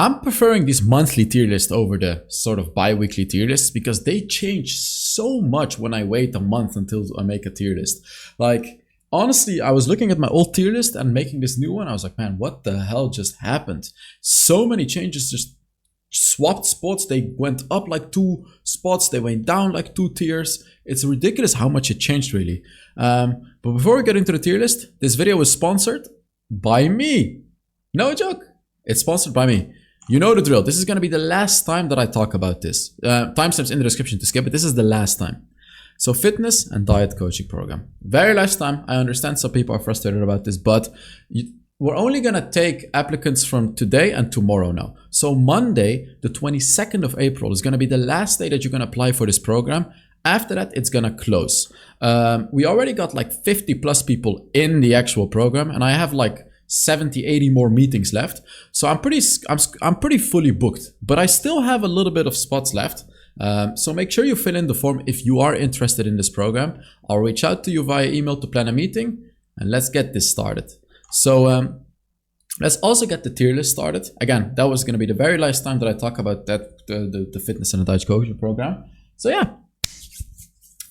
I'm preferring these monthly tier lists over the sort of bi-weekly tier lists because they change so much when I wait a month until I make a tier list. Like, honestly, I was looking at my old tier list and making this new one. I was like, man, what the hell just happened? So many changes, just swapped spots. They went up like 2 spots. They went down like 2 tiers. It's ridiculous how much it changed, really. But before we get into the tier list, this video was sponsored by me. No joke. It's sponsored by me. You know the drill. This is going to be the last time that I talk about this. Timestamps in the description to skip it. This is the last time. So fitness and diet coaching program. Very last time. I understand some people are frustrated about this, but we're only going to take applicants from today and tomorrow now. So Monday, the 22nd of April is going to be the last day that you're going to apply for this program. After that, it's going to close. We already got like 50 plus people in the actual program, and I have like 70, 80 more meetings left. So I'm pretty fully booked, but I still have a little bit of spots left. So make sure you fill in the form if you are interested in this program. I'll reach out to you via email to plan a meeting, and let's get this started. So let's also get the tier list started. Again, that was going to be the very last time that I talk about that the fitness and the diet coaching program. So yeah,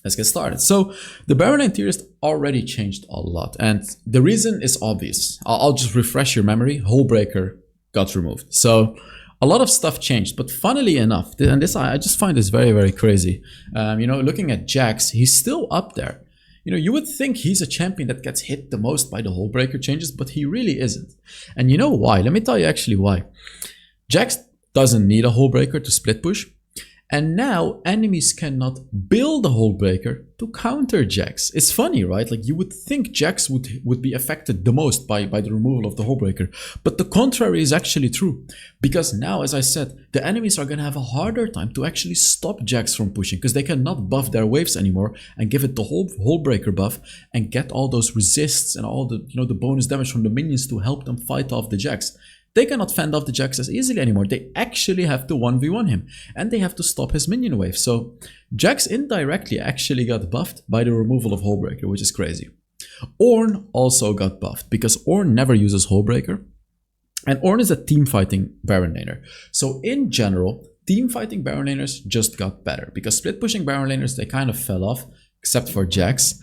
let's get started. So the Barrel tier list already changed a lot, and the reason is obvious. I'll just refresh your memory. Hullbreaker got removed. So a lot of stuff changed, but funnily enough, and this I just find this very, very crazy. You know, looking at Jax, he's still up there. You know, you would think he's a champion that gets hit the most by the Hullbreaker changes, but he really isn't. And you know why? Let me tell you actually why. Jax doesn't need a Hullbreaker to split push. And now enemies cannot build a Hullbreaker to counter Jax. It's funny, right? Like you would think Jax would be affected the most by the removal of the Hullbreaker. But the contrary is actually true. Because now, as I said, the enemies are going to have a harder time to actually stop Jax from pushing. Because they cannot buff their waves anymore and give it the Hullbreaker buff and get all those resists and all the, the bonus damage from the minions to help them fight off the Jax. They cannot fend off the Jax as easily anymore. They actually have to 1v1 him. And they have to stop his minion wave. So Jax indirectly actually got buffed by the removal of Hullbreaker, which is crazy. Ornn also got buffed because Ornn never uses Hullbreaker. And Ornn is a team fighting Baron laner. So in general, team fighting Baron laners just got better. Because split pushing Baron laners, they kind of fell off. Except for Jax,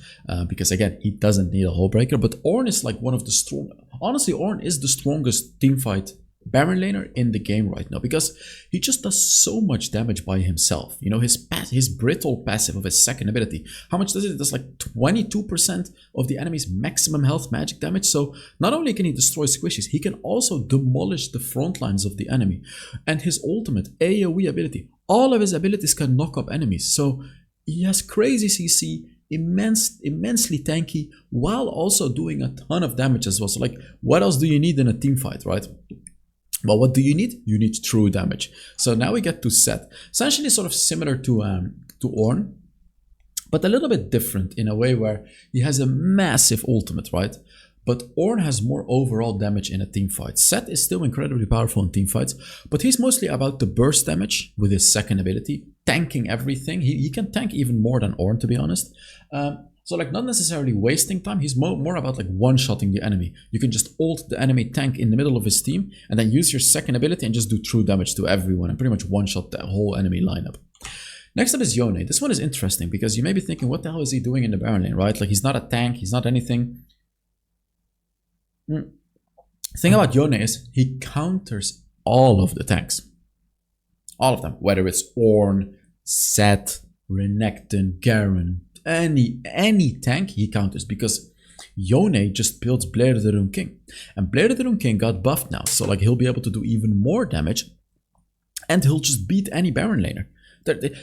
because again, he doesn't need a Hullbreaker. But Ornn is like one of the strong. Honestly, Ornn is the strongest teamfight Baron laner in the game right now because he just does so much damage by himself. You know, his brittle passive of his second ability. How much does it? It does like 22% of the enemy's maximum health magic damage. So not only can he destroy squishies, he can also demolish the front lines of the enemy. And his ultimate AoE ability, all of his abilities can knock up enemies. So he has crazy CC, immensely tanky, while also doing a ton of damage as well. So like, what else do you need in a team fight, right? Well, what do you need? You need true damage. So now we get to Sett. Essentially sort of similar to Ornn, but a little bit different in a way where he has a massive ultimate, right? But Ornn has more overall damage in a team fight. Sett is still incredibly powerful in team fights, but he's mostly about the burst damage with his second ability, tanking everything. He can tank even more than Ornn, to be honest. So like not necessarily wasting time. He's more about like one-shotting the enemy. You can just ult the enemy tank in the middle of his team and then use your second ability and just do true damage to everyone and pretty much one-shot the whole enemy lineup. Next up is Yone. This one is interesting because you may be thinking, what the hell is he doing in the Baron lane, right? Like he's not a tank, he's not anything. The thing about Yone is he counters all of the tanks. All of them. Whether it's Ornn, Sett, Renekton, Garen, any tank he counters because Yone just builds Blade of the Rune King. And Blade of the Rune King got buffed now. So like he'll be able to do even more damage. And he'll just beat any Baron laner.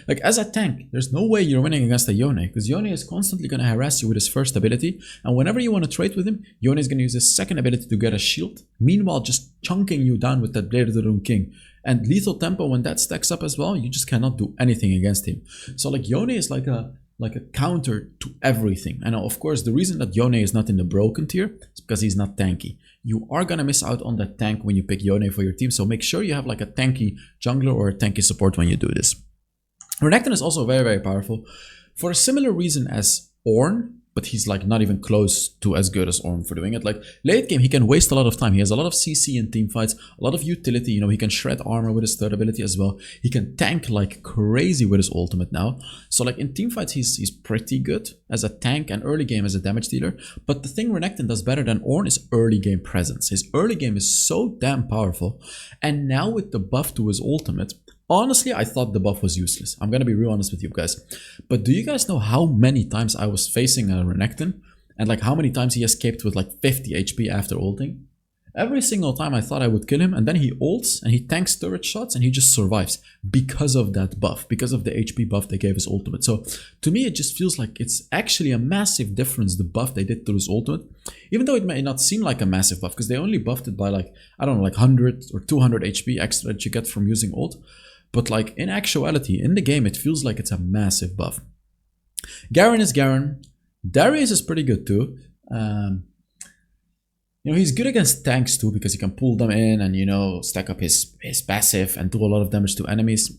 Like as a tank, there's no way you're winning against a Yone because Yone is constantly going to harass you with his first ability, and whenever you want to trade with him, Yone is going to use his second ability to get a shield, meanwhile just chunking you down with that Blade of the Rune King. And lethal tempo, when that stacks up as well, you just cannot do anything against him. So like Yone is like a counter to everything. And of course, the reason that Yone is not in the broken tier is because he's not tanky. You are going to miss out on that tank when you pick Yone for your team, so make sure you have like a tanky jungler or a tanky support when you do this. Renekton is also very, very powerful for a similar reason as Ornn. but he's like not even close to as good as Ornn for doing it. Like late game, he can waste a lot of time. He has a lot of CC in team fights, a lot of utility. You know, he can shred armor with his third ability as well. He can tank like crazy with his ultimate now. So like in team fights, he's pretty good as a tank and early game as a damage dealer. But the thing Renekton does better than Ornn is early game presence. His early game is so damn powerful. And now with the buff to his ultimate, honestly, I thought the buff was useless. I'm gonna be real honest with you guys. But do you guys know how many times I was facing a Renekton and like how many times he escaped with like 50 HP after ulting? Every single time I thought I would kill him, and then he ults and he tanks turret shots and he just survives because of that buff, because of the HP buff they gave his ultimate. So to me, it just feels like it's actually a massive difference, the buff they did to his ultimate, even though it may not seem like a massive buff because they only buffed it by like, I don't know, like 100 or 200 HP extra that you get from using ult. But like in actuality, in the game, it feels like it's a massive buff. Garen is Garen. Darius is pretty good too. You know, he's good against tanks too because he can pull them in and, you know, stack up his passive and do a lot of damage to enemies.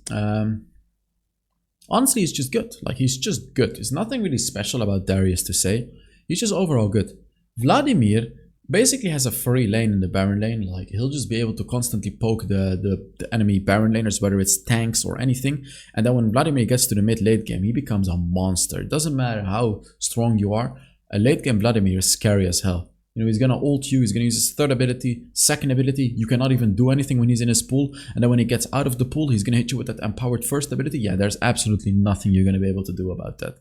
Honestly, he's just good. Like, he's just good. There's nothing really special about Darius to say. He's just overall good. Vladimir basically has a free lane in the Baron lane. Like, he'll just be able to constantly poke the enemy Baron laners, whether it's tanks or anything. And then when Vladimir gets to the mid-late game, he becomes a monster. It doesn't matter how strong you are. A late game Vladimir is scary as hell. You know, he's gonna ult you, he's gonna use his third ability, second ability, you cannot even do anything when he's in his pool, and then when he gets out of the pool, he's gonna hit you with that empowered first ability. Yeah, there's absolutely nothing you're gonna be able to do about that.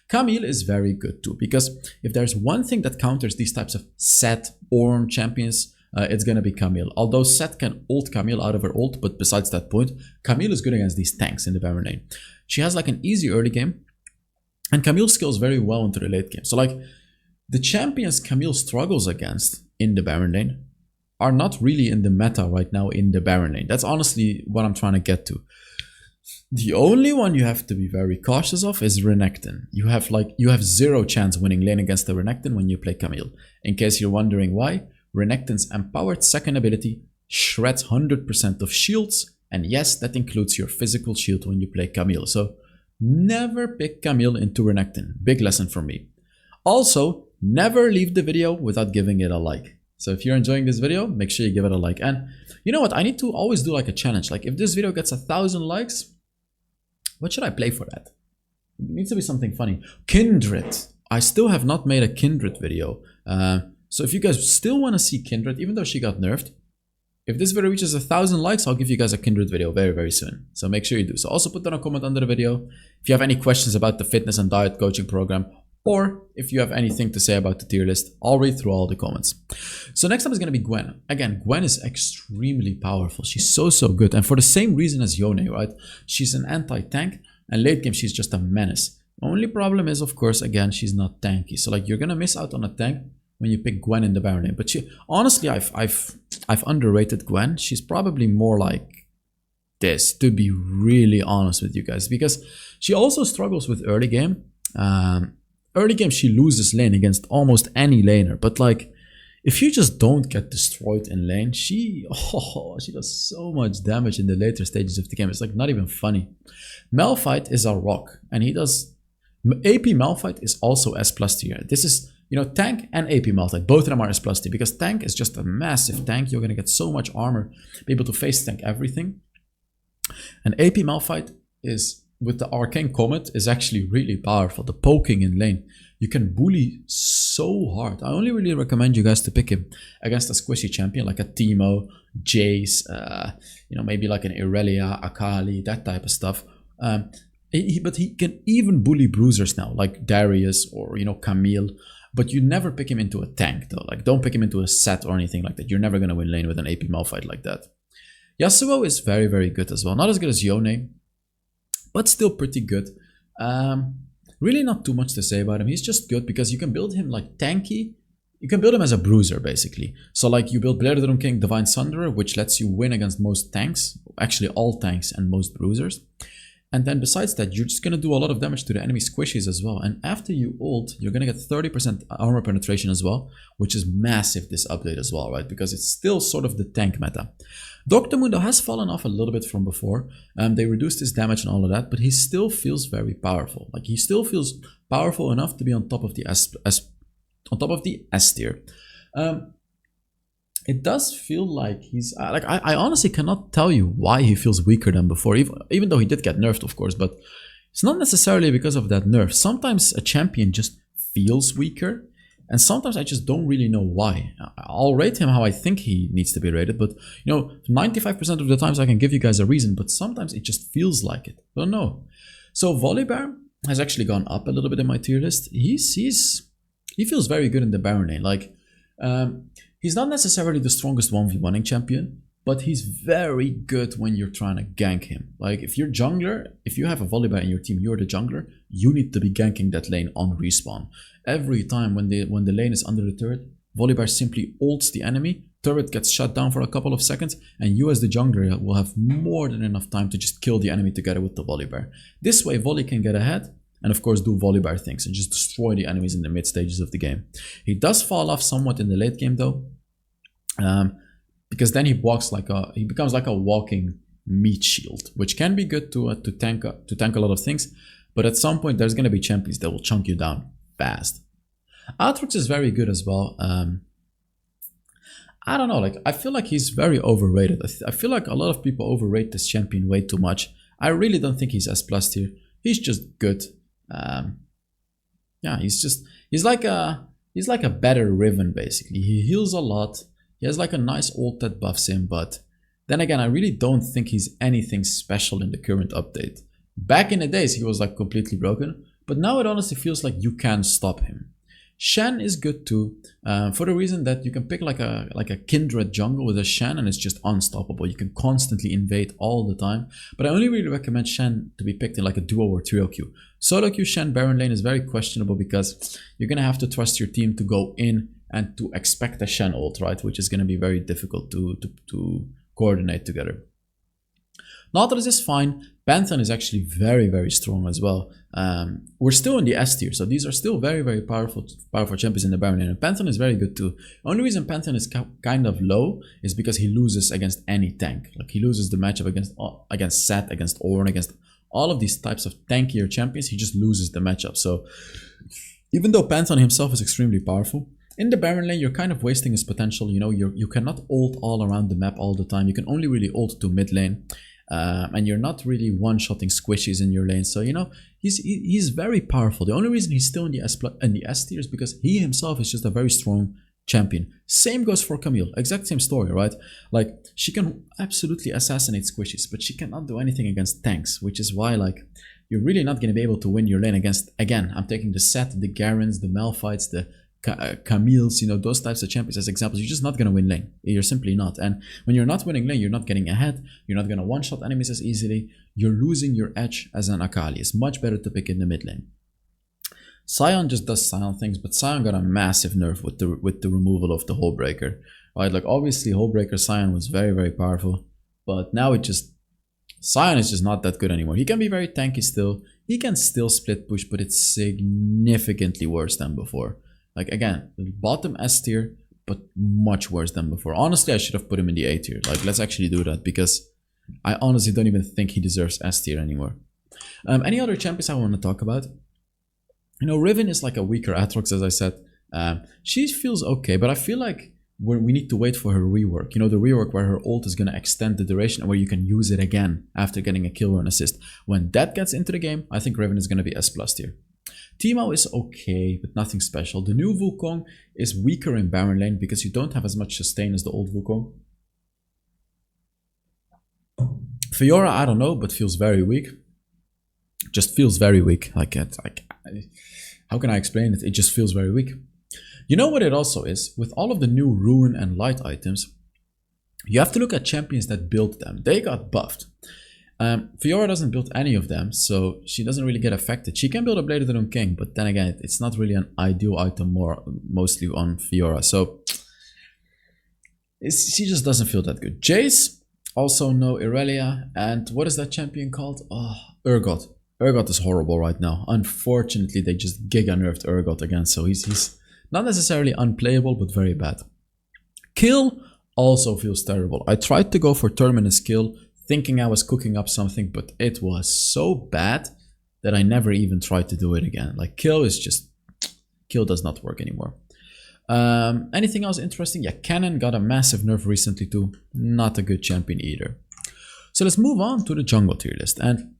Camille is very good too, because if there's one thing that counters these types of Sett, Ornn champions, it's gonna be Camille. Although Sett can ult Camille out of her ult, but besides that point, Camille is good against these tanks in the Baron lane. She has like an easy early game, and Camille scales very well into the late game. So like, the champions Camille struggles against in the Baron lane are not really in the meta right now in the Baron lane. That's honestly what I'm trying to get to. The only one you have to be very cautious of is Renekton. You have zero chance winning lane against the Renekton when you play Camille. In case you're wondering why, Renekton's empowered second ability shreds 100% of shields, and yes, that includes your physical shield when you play Camille. So never pick Camille into Renekton. Big lesson from me. Also, never leave the video without giving it a like. So if you're enjoying this video, make sure you give it a like. And you know what? I need to always do like a challenge. Like if this video gets 1,000 likes, what should I play for that? It needs to be something funny. Kindred. I still have not made a Kindred video. So if you guys still want to see Kindred, even though she got nerfed, if this video reaches 1,000 likes, I'll give you guys a Kindred video very, very soon. So make sure you do. So also put down a comment under the video. If you have any questions about the fitness and diet coaching program, or if you have anything to say about the tier list, I'll read through all the comments. So next up is going to be Gwen. Again, Gwen is extremely powerful. She's so good. And for the same reason as Yone, right? She's an anti-tank, and late game she's just a menace. Only problem is, of course, again, she's not tanky. So like, you're going to miss out on a tank when you pick Gwen in the Baron lane. But she, honestly, I've underrated Gwen. She's probably more like this, to be really honest with you guys, because she also struggles with early game. Early game, she loses lane against almost any laner. But like, if you just don't get destroyed in lane, she does so much damage in the later stages of the game. It's like not even funny. Malphite is a rock, and he does... AP Malphite is S+ tier. This is, you know, tank and AP Malphite. Both of them are S+ tier, because tank is just a massive tank. You're going to get so much armor, be able to face tank everything. And AP Malphite is... with the Arcane Comet is actually really powerful. The poking in lane, you can bully so hard. I only really recommend you guys to pick him against a squishy champion like a Teemo, Jace, you know, maybe like an Irelia, Akali, that type of stuff. But he can even bully bruisers now, like Darius or, you know, Camille. But you never pick him into a tank though. Like, don't pick him into a Sett or anything like that. You're never gonna win lane with an AP Malphite like that. Yasuo is very good as well. Not as good as Yone, but still pretty good. Really not too much to say about him. He's just good because you can build him like tanky. You can build him as a bruiser, basically. So like, you build Blair King, Divine Sunderer, which lets you win against most tanks. Actually, all tanks and most bruisers. And then besides that, you're just going to do a lot of damage to the enemy squishies as well. And after you ult, you're going to get 30% armor penetration as well, which is massive this update as well, right? Because it's still sort of the tank meta. Dr. Mundo has fallen off a little bit from before. They reduced his damage and all of that, but he still feels very powerful. Like, he still feels powerful enough to be on top of the S tier. It does feel like he's like, I honestly cannot tell you why he feels weaker than before, even though he did get nerfed, of course, but it's not necessarily because of that nerf. Sometimes a champion just feels weaker, and sometimes I just don't really know why. I'll rate him how I think he needs to be rated, but 95% of the times I can give you guys a reason, but sometimes it just feels like it. I don't know. So Volibear has actually gone up a little bit in my tier list. He feels very good in the Baron lane. Like, he's not necessarily the strongest 1v1ing champion, but he's very good when you're trying to gank him. Like, if you're jungler, if you have a Volibear in your team, you're the jungler, you need to be ganking that lane on respawn. Every time when the lane is under the turret, Volibear simply ults the enemy, turret gets shut down for a couple of seconds, and you as the jungler will have more than enough time to just kill the enemy together with the Volibear. This way Volley can get ahead, and of course do Volibear things and just destroy the enemies in the mid stages of the game. He does fall off somewhat in the late game though, because then he becomes like a walking meat shield, which can be good to tank a lot of things, but at some point there's going to be champions that will chunk you down fast. Aatrox is very good as well. I don't know, like, I feel like he's very overrated. I feel like a lot of people overrate this champion way too much. I really don't think he's S+ tier. He's just good. Yeah, he's like a better Riven basically. He heals a lot. He has like a nice ult that buffs him, but then again, I really don't think he's anything special in the current update. Back in the days, he was like completely broken, but now it honestly feels like you can stop him. Shen is good too, for the reason that you can pick like a Kindred jungle with a Shen and it's just unstoppable. You can constantly invade all the time, but I only really recommend Shen to be picked in like a duo or trio queue. Solo queue Shen Baron lane is very questionable because you're gonna have to trust your team to go in and to expect a Shen ult, right? Which is gonna be very difficult to coordinate together. Nautilus is fine. Pantheon is actually very, very strong as well. We're still in the S tier, so these are still very, very powerful champions in the Baron lane. And Pantheon is very good too. The only reason Pantheon is kind of low is because he loses against any tank. Like, he loses the matchup against Sett, against Ornn, against all of these types of tankier champions. He just loses the matchup. So even though Pantheon himself is extremely powerful, in the Baron lane, you're kind of wasting his potential. You cannot ult all around the map all the time. You can only really ult to mid lane. And you're not really one-shotting squishies in your lane. So, he's very powerful. The only reason he's still in the S tier is because he himself is just a very strong champion. Same goes for Camille. Exact same story, right? Like, she can absolutely assassinate squishies, but she cannot do anything against tanks, which is why, like, you're really not going to be able to win your lane against, again, I'm taking the Sett, the Garens, the Malphites, the Camille's, those types of champions as examples. You're just not going to win lane. You're simply not. And when you're not winning lane, you're not getting ahead. You're not going to one-shot enemies as easily. You're losing your edge as an Akali. It's much better to pick in the mid lane. Sion just does Sion things, but Sion got a massive nerf with the removal of the Hullbreaker. Right? Like, obviously Hullbreaker Sion was very, very powerful, but now Sion is just not that good anymore. He can be very tanky still. He can still split push, but it's significantly worse than before. Like, again, bottom S tier, but much worse than before. Honestly, I should have put him in the A tier. Like, let's actually do that, because I honestly don't even think he deserves S tier anymore. Any other champions I want to talk about? Riven is like a weaker Aatrox, as I said. She feels okay, but I feel like we need to wait for her rework. The rework where her ult is going to extend the duration and where you can use it again after getting a kill or an assist. When that gets into the game, I think Riven is going to be S+ tier. Teemo is okay, but nothing special. The new Wukong is weaker in Baron lane because you don't have as much sustain as the old Wukong. Fiora, I don't know, but feels very weak. Just feels very weak. How can I explain it? It just feels very weak. You know what it also is? With all of the new Ruin and Light items, you have to look at champions that built them. They got buffed. Fiora doesn't build any of them, so she doesn't really get affected. She can build a Bladed Rune King, but then again, it's not really an ideal item mostly on Fiora. So she just doesn't feel that good. Jace, also no Irelia. And what is that champion called? Oh, Urgot. Urgot is horrible right now. Unfortunately, they just giga nerfed Urgot again, so he's not necessarily unplayable, but very bad. Kill also feels terrible. I tried to go for Terminus Kill, thinking I was cooking up something, but it was so bad that I never even tried to do it again. Like, Kill is just... Kill does not work anymore. Anything else interesting? Yeah, Cannon got a massive nerf recently too. Not a good champion either. So let's move on to the jungle tier list. And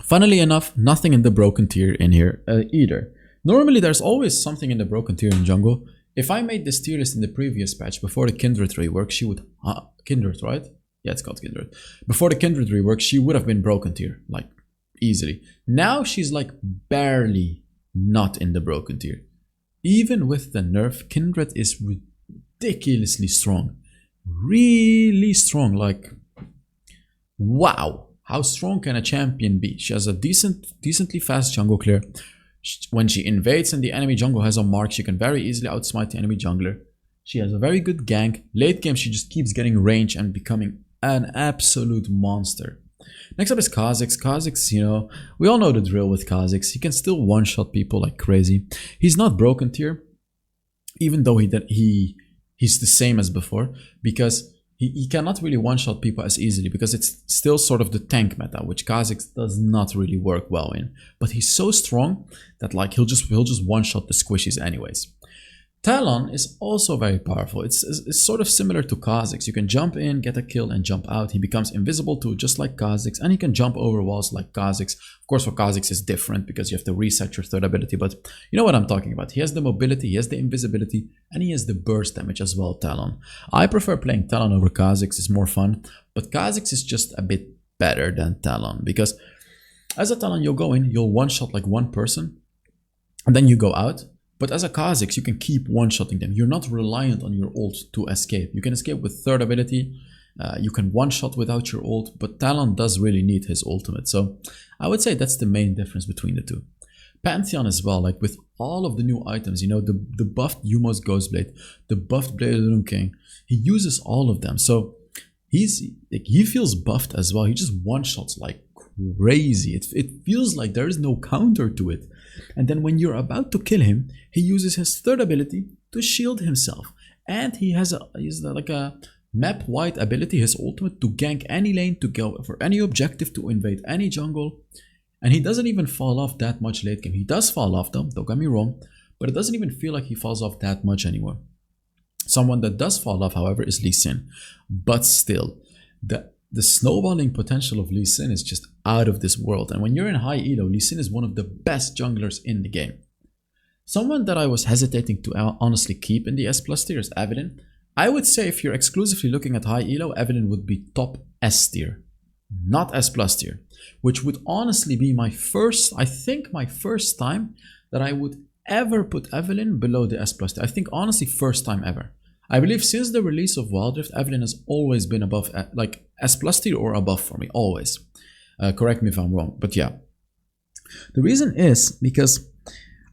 funnily enough, nothing in the broken tier in here either. Normally there's always something in the broken tier in jungle. If I made this tier list in the previous patch before the Kindred rework, she would... Kindred, right? Yeah, it's called Kindred. Before the Kindred rework, she would have been broken tier, like, easily. Now she's like barely not in the broken tier. Even with the nerf, Kindred is ridiculously strong. Really strong, like... Wow! How strong can a champion be? She has a decently fast jungle clear. When she invades and the enemy jungle has a mark, she can very easily outsmite the enemy jungler. She has a very good gank. Late game, she just keeps getting range and becoming an absolute monster. Next up is Kha'Zix. Kha'Zix, you know, we all know the drill with Kha'Zix. He can still one-shot people like crazy. He's not broken tier, even though he's the same as before, because he cannot really one-shot people as easily, because it's still sort of the tank meta, which Kha'Zix does not really work well in. But he's so strong that like he'll just one-shot the squishies anyways. Talon is also very powerful. It's sort of similar to Kha'Zix. You can jump in, get a kill, and jump out. He becomes invisible too, just like Kha'Zix, and he can jump over walls like Kha'Zix. Of course, for Kha'Zix is different because you have to reset your third ability, but you know what I'm talking about. He has the mobility, he has the invisibility, and he has the burst damage as well, Talon. I prefer playing Talon over Kha'Zix, it's more fun, but Kha'Zix is just a bit better than Talon, because as a Talon, you'll go in, you'll one-shot like one person, and then you go out. But as a Kha'Zix, you can keep one-shotting them. You're not reliant on your ult to escape. You can escape with third ability. You can one-shot without your ult. But Talon does really need his ultimate. So I would say that's the main difference between the two. Pantheon as well, like with all of the new items, you know, the buffed Yumos Ghostblade, the buffed Blade of the Doom King. He uses all of them. So he feels buffed as well. He just one-shots like crazy. It feels like there is no counter to it. And then when you're about to kill him, he uses his third ability to shield himself. And he's like a map-wide ability, his ultimate, to gank any lane, to go for any objective, to invade any jungle. And he doesn't even fall off that much late game. He does fall off though, don't get me wrong, but it doesn't even feel like he falls off that much anymore. Someone that does fall off, however, is Lee Sin. But still, the snowballing potential of Lee Sin is just out of this world. And when you're in high elo, Lee Sin is one of the best junglers in the game. Someone that I was hesitating to honestly keep in the S+ tier is Evelynn. I would say if you're exclusively looking at high elo, Evelynn would be top S tier, not S+ tier, which would honestly be my first time that I would ever put Evelynn below the S+ tier. I think honestly first time ever. I believe since the release of Wild Rift, Evelynn has always been above, like S+ tier or above for me, always. Correct me if I'm wrong, but yeah. The reason is because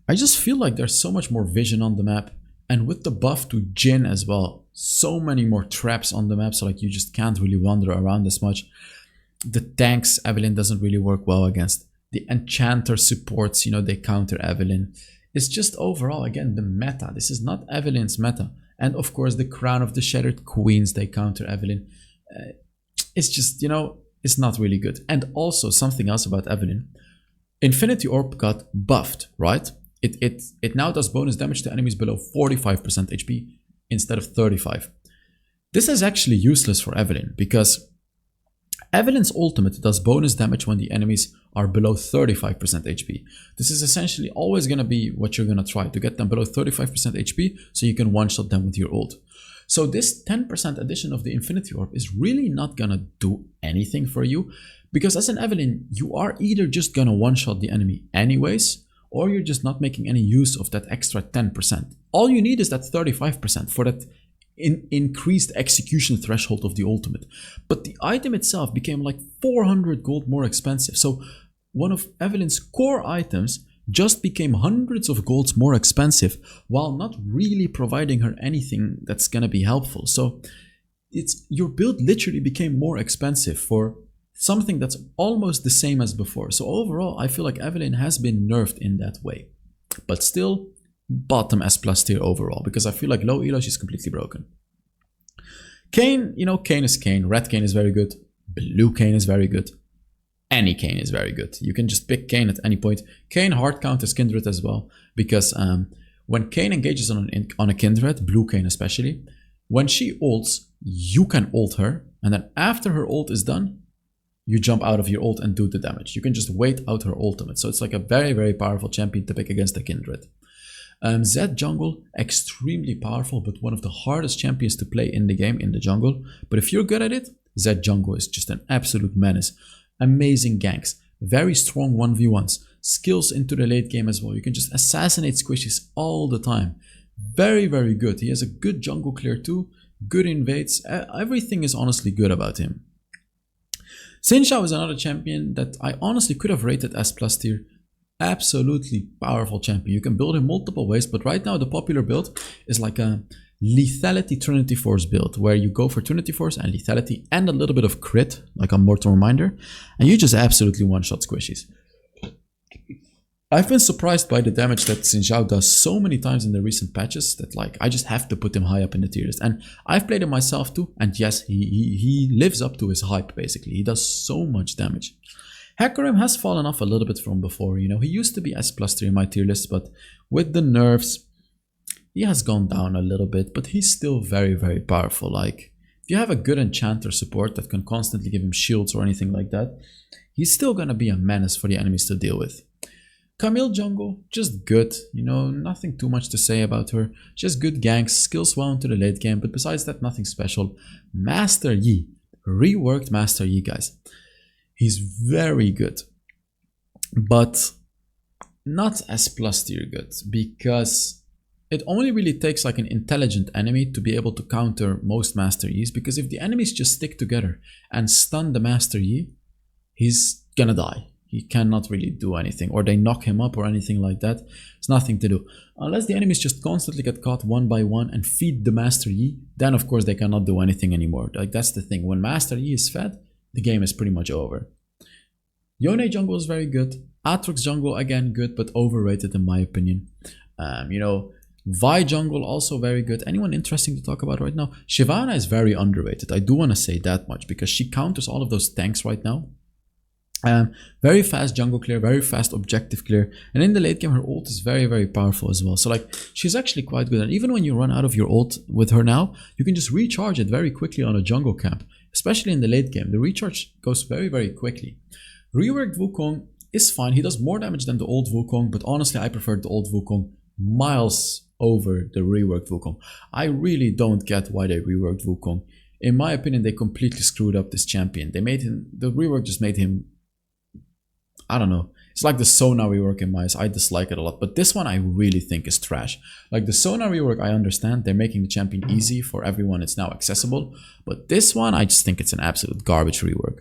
I just feel like there's so much more vision on the map, and with the buff to Jhin as well, so many more traps on the map, so like you just can't really wander around as much. The tanks Evelynn doesn't really work well against. The enchanter supports, you know, they counter Evelynn. It's just overall, again, the meta. This is not Evelynn's meta. And of course, the Crown of the Shattered Queens, they counter Evelynn. It's just, you know, it's not really good. And also, something else about Evelynn. Infinity Orb got buffed, right? It now does bonus damage to enemies below 45% HP instead of 35. This is actually useless for Evelynn, because Evelynn's ultimate does bonus damage when the enemies are below 35% HP. This is essentially always going to be what you're going to try, to get them below 35% HP so you can one-shot them with your ult. So this 10% addition of the Infinity Orb is really not going to do anything for you, because as an Evelynn, you are either just going to one-shot the enemy anyways, or you're just not making any use of that extra 10%. All you need is that 35% for that increased execution threshold of the ultimate. But the item itself became like 400 gold more expensive. So one of Evelynn's core items just became hundreds of golds more expensive, while not really providing her anything that's gonna be helpful. So your build literally became more expensive for something that's almost the same as before. So overall, I feel like Evelynn has been nerfed in that way. But still, bottom S plus tier overall, because I feel like low elo, she's completely broken. Kayn, you know, Kayn is Kayn. Red Kayn is very good. Blue Kayn is very good. Any Kayn is very good. You can just pick Kayn at any point. Kayn hard counters Kindred as well, because when Kayn engages on a Kindred, Blue Kayn especially, when she ults, you can ult her, and then after her ult is done, you jump out of your ult and do the damage. You can just wait out her ultimate. So it's like a very, very powerful champion to pick against a Kindred. Zed jungle, extremely powerful, but one of the hardest champions to play in the game, in the jungle. But if you're good at it, Zed jungle is just an absolute menace. Amazing ganks, very strong 1v1s, skills into the late game as well. You can just assassinate squishies all the time. Very, very good. He has a good jungle clear too, good invades. Everything is honestly good about him. Xin Zhao is another champion that I honestly could have rated as plus tier. Absolutely powerful champion. You can build him multiple ways, but right now the popular build is like a lethality Trinity Force build, where you go for Trinity Force and lethality and a little bit of crit, like a Mortal Reminder, and you just absolutely one-shot squishies. I've been surprised by the damage that Xin Zhao does so many times in the recent patches that like I just have to put him high up in the tier list. And I've played him myself too, and yes, he lives up to his hype basically. He does so much damage. Hecarim has fallen off a little bit from before, you know. He used to be S plus tier in my tier list, but with the nerfs, he has gone down a little bit, but he's still very, very powerful. Like, if you have a good enchanter support that can constantly give him shields or anything like that, he's still gonna be a menace for the enemies to deal with. Camille jungle, just good, you know, nothing too much to say about her. Just good ganks, skills well into the late game, but besides that, nothing special. Master Yi, reworked Master Yi, guys. He's very good, but not as plus tier good, because it only really takes like an intelligent enemy to be able to counter most Master Yis, because if the enemies just stick together and stun the Master Yi, he's gonna die. He cannot really do anything, or they knock him up or anything like that. It's nothing to do. Unless the enemies just constantly get caught one by one and feed the Master Yi, then of course they cannot do anything anymore. Like, that's the thing. When Master Yi is fed, the game is pretty much over. Yone jungle is very good. Aatrox jungle, again, good, but overrated in my opinion. You know, Vi jungle, also very good. Anyone interesting to talk about right now? Shyvana is very underrated. I do want to say that much, because she counters all of those tanks right now. Very fast jungle clear, very fast objective clear, and in the late game her ult is very, very powerful as well. So like, she's actually quite good, and even when you run out of your ult with her now, you can just recharge it very quickly on a jungle camp, especially in the late game. The recharge goes very, very quickly. Reworked Wukong is fine. He does more damage than the old Wukong, but honestly I prefer the old Wukong miles over the reworked Wukong. I really don't get why they reworked Wukong. In my opinion, they completely screwed up this champion. They made him, the rework just made him, I don't know. It's like the Sona rework in my eyes. I dislike it a lot. But this one I really think is trash. Like the Sona rework, I understand. They're making the champion easy for everyone. It's now accessible. But this one, I just think it's an absolute garbage rework.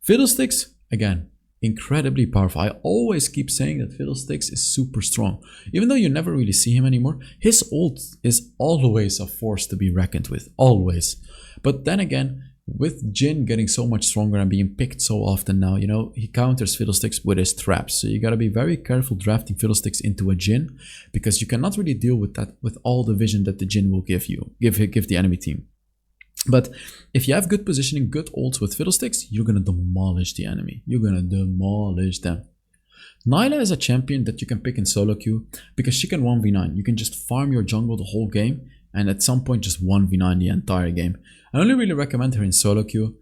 Fiddlesticks, again, incredibly powerful. I always keep saying that Fiddlesticks is super strong. Even though you never really see him anymore, his ult is always a force to be reckoned with. Always. But then again, with Jhin getting so much stronger and being picked so often now, you know, he counters Fiddlesticks with his traps. So you gotta be very careful drafting Fiddlesticks into a Jhin, because you cannot really deal with that, with all the vision that the Jhin will give you, give the enemy team. But if you have good positioning, good ults with Fiddlesticks, you're gonna demolish the enemy. You're gonna demolish them. Nyla is a champion that you can pick in solo queue, because she can 1v9. You can just farm your jungle the whole game, and at some point just 1v9 the entire game. I only really recommend her in solo queue,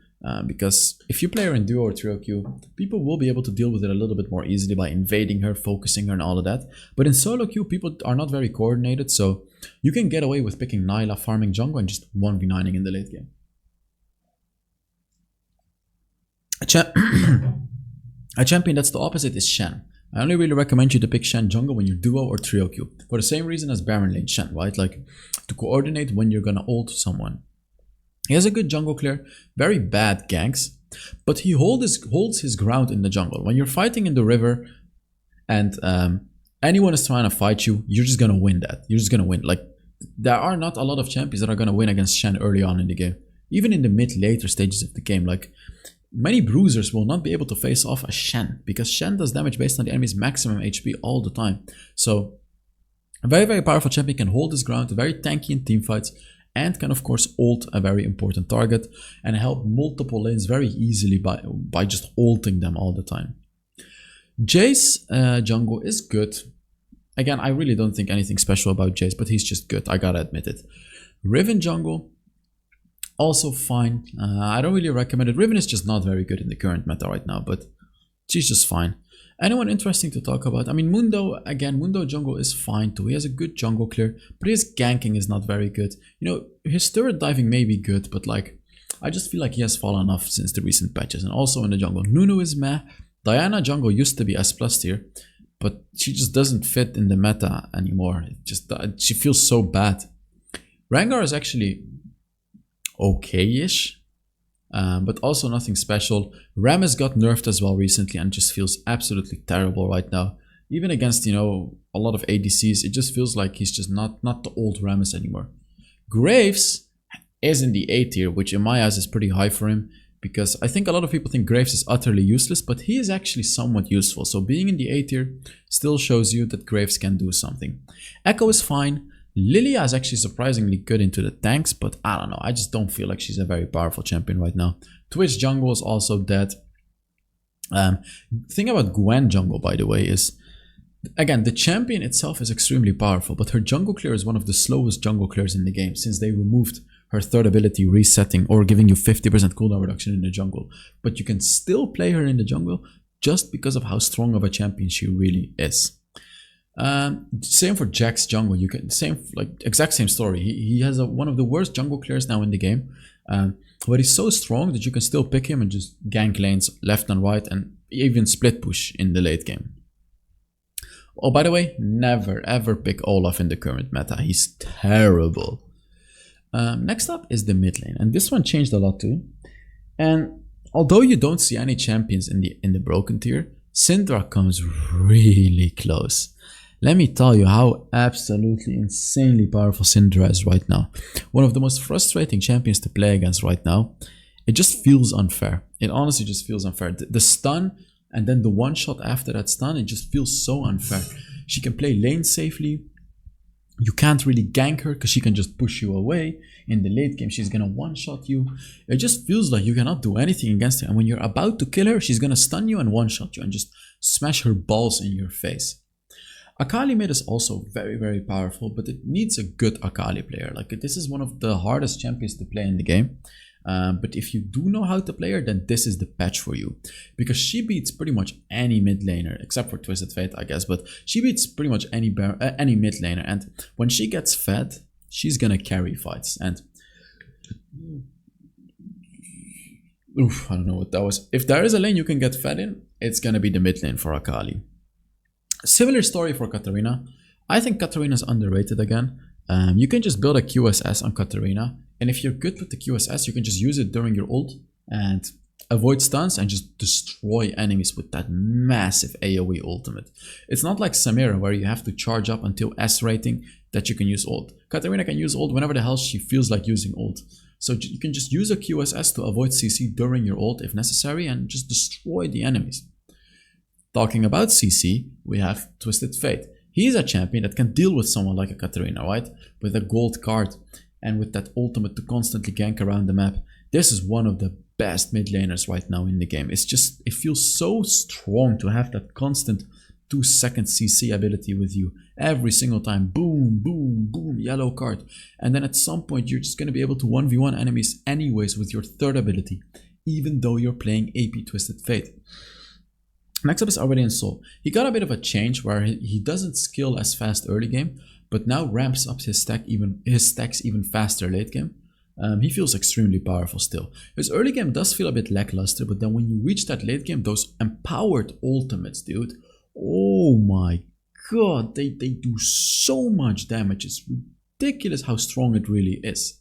because if you play her in duo or trio queue, people will be able to deal with it a little bit more easily by invading her, focusing her and all of that. But in solo queue, people are not very coordinated, so you can get away with picking Nyla, farming jungle, and just 1v9ing in the late game. A champion that's the opposite is Shen. I only really recommend you to pick Shen jungle when you're duo or trio queue, for the same reason as Baron lane Shen, right? Like, to coordinate when you're gonna ult someone. He has a good jungle clear, very bad ganks, but he holds his ground in the jungle. When you're fighting in the river and anyone is trying to fight you, you're just gonna win that. You're just gonna win. Like, there are not a lot of champions that are gonna win against Shen early on in the game. Even in the later stages of the game, like, many bruisers will not be able to face off a Shen, because Shen does damage based on the enemy's maximum HP all the time. So a very, very powerful champion can hold his ground, very tanky in teamfights, and can of course ult a very important target and help multiple lanes very easily by just ulting them all the time. Jayce jungle is good. Again, I really don't think anything special about Jayce, but he's just good, I gotta admit it. Riven jungle, also fine. I don't really recommend it. Riven is just not very good in the current meta right now, but she's just fine. Anyone interesting to talk about? I mean, Mundo, again, Mundo jungle is fine too. He has a good jungle clear, but his ganking is not very good. You know, his turret diving may be good, but like, I just feel like he has fallen off since the recent patches. And also in the jungle, Nunu is meh. Diana jungle used to be S+ tier, but she just doesn't fit in the meta anymore. It just, she feels so bad. Rengar is actually okay-ish. But also nothing special. Rammus got nerfed as well recently and just feels absolutely terrible right now. Even against, you know, a lot of ADCs, it just feels like he's just not the old Rammus anymore. Graves is in the A tier, which in my eyes is pretty high for him, because I think a lot of people think Graves is utterly useless, but he is actually somewhat useful. So being in the A tier still shows you that Graves can do something. Echo is fine. Lilia is actually surprisingly good into the tanks, but I don't know. I just don't feel like she's a very powerful champion right now. Twitch jungle is also dead. Thing about Gwen jungle, by the way, is, again, the champion itself is extremely powerful, but her jungle clear is one of the slowest jungle clears in the game, since they removed her third ability resetting or giving you 50% cooldown reduction in the jungle. But you can still play her in the jungle just because of how strong of a champion she really is. Same for Jack's jungle. You can exact same story. He has one of the worst jungle clears now in the game, but he's so strong that you can still pick him and just gank lanes left and right, and even split push in the late game. Oh, by the way, never ever pick Olaf in the current meta. He's terrible. Next up is the mid lane, and this one changed a lot too. And although you don't see any champions in the broken tier, Syndra comes really close. Let me tell you how absolutely insanely powerful Syndra is right now. One of the most frustrating champions to play against right now. It just feels unfair. It honestly just feels unfair. The stun and then the one shot after that stun, it just feels so unfair. She can play lane safely. You can't really gank her because she can just push you away. In the late game, she's gonna one-shot you. It just feels like you cannot do anything against her. And when you're about to kill her, she's gonna stun you and one-shot you and just smash her balls in your face. Akali mid is also very, very powerful, but it needs a good Akali player. Like, this is one of the hardest champions to play in the game. But if you do know how to play her, then this is the patch for you. Because she beats pretty much any mid laner, except for Twisted Fate, I guess. But she beats pretty much any mid laner. And when she gets fed, she's gonna carry fights. And oof, I don't know what that was. If there is a lane you can get fed in, it's gonna be the mid lane for Akali. Similar story for Katarina. I think Katarina is underrated again. You can just build a QSS on Katarina, and if you're good with the QSS, you can just use it during your ult and avoid stuns and just destroy enemies with that massive AoE ultimate. It's not like Samira where you have to charge up until S rating that you can use ult. Katarina can use ult whenever the hell she feels like using ult. So you can just use a QSS to avoid CC during your ult if necessary and just destroy the enemies. Talking about CC, we have Twisted Fate. He's a champion that can deal with someone like a Katarina, right? With a gold card and with that ultimate to constantly gank around the map. This is one of the best mid laners right now in the game. It's just, it feels so strong to have that constant 2-second CC ability with you. Every single time, boom, boom, boom, yellow card. And then at some point, you're just going to be able to 1v1 enemies anyways with your third ability, even though you're playing AP Twisted Fate. Next up is Aurelion Sol. He got a bit of a change where he doesn't skill as fast early game, but now ramps up his stacks even faster late game. He feels extremely powerful still. His early game does feel a bit lackluster, but then when you reach that late game, those empowered ultimates, dude, oh my god, they do so much damage. It's ridiculous how strong it really is.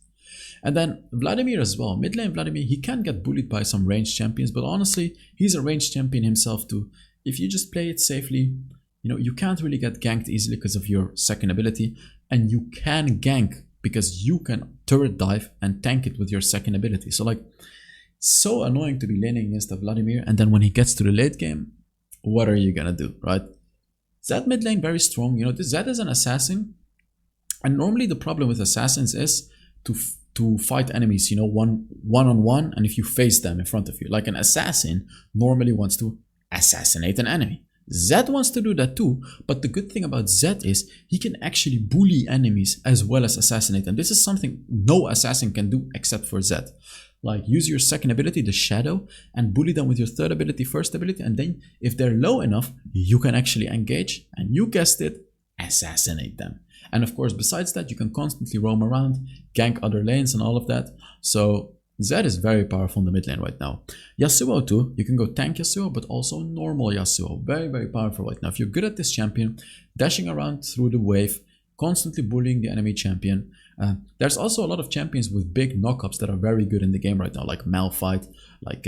And then Vladimir as well. Mid lane Vladimir, he can get bullied by some ranged champions, but honestly, he's a ranged champion himself too. If you just play it safely, you know, you can't really get ganked easily because of your second ability, and you can gank because you can turret dive and tank it with your second ability. So like, So annoying to be laning against a Vladimir, and then when he gets to the late game, what are you gonna do, right? Zed mid lane very strong. You know, this Zed is an assassin, and normally the problem with assassins is to fight enemies, you know, one on one, and if you face them in front of you, like an assassin normally wants to assassinate an enemy. Zed wants to do that too, but the good thing about Zed is he can actually bully enemies as well as assassinate them. This is something no assassin can do except for Zed. Like, use your second ability, the Shadow, and bully them with your third ability, first ability, and then if they're low enough, you can actually engage, and you guessed it, assassinate them. And of course, besides that, you can constantly roam around, gank other lanes and all of that. So Zed is very powerful in the mid lane right now. Yasuo too, you can go tank Yasuo, but also normal Yasuo. Very, very powerful right now. If you're good at this champion, dashing around through the wave, constantly bullying the enemy champion. There's also a lot of champions with big knockups that are very good in the game right now, like Malphite, like